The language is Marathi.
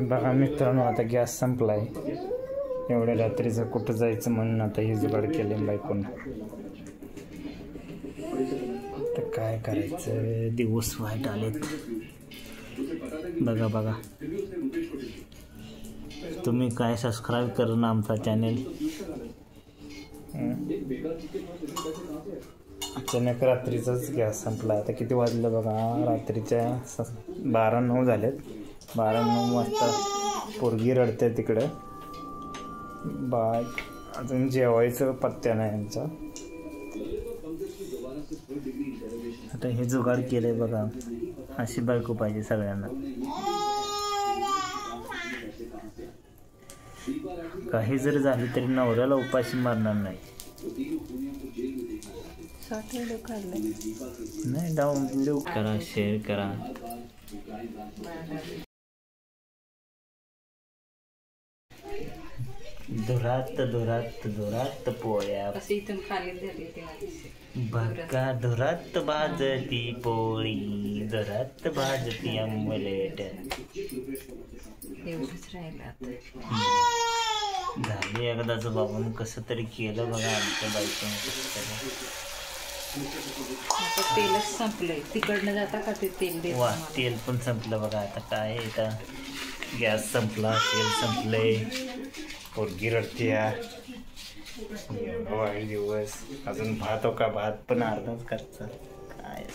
बघा मित्रांनो, आता गॅस संपलाय. एवढ्या रात्रीचं कुठं जायचं म्हणून आता हे जुगाड केले बायकोनं. तर काय करायचं, दिवस वाईट आलेत. बघा बघा, तुम्ही काय सबस्क्राईब करा ना आमचा चॅनेल. अचानक रात्रीचाच गॅस संपला. आता किती वाजलं बघा, रात्रीच्या 12:09 झालेत. 12:09 वाजता पोरगी रडते तिकडं. बाय अजून जेवायचं पत्त्या नाही यांचा. आता हे जुगाड केलंय बघा. अशी बायको पाहिजे सगळ्यांना. काही जरी झाली तरी नवऱ्याला उपाशी मारणार नाही. नाही डाऊन करा, शेअर करा. धुरात धुरात धुरात पोळ्या बघा, धुरात भाजती पोळी, धुरात भाजती आंबलेट. झाली एकदाच बाबून कसं तरी केलं बघा आमच्या बायकोने. कसं तरी तेलच संपलंय. तिकडनं जाता का ते तेल? वा, तेल पण संपलं बघा. आता काय आता गॅस संपला, तेल संपलंय, पोरगी रडते. वाईट दिवस. अजून भात हो का, भात पण अर्धाच करता काय.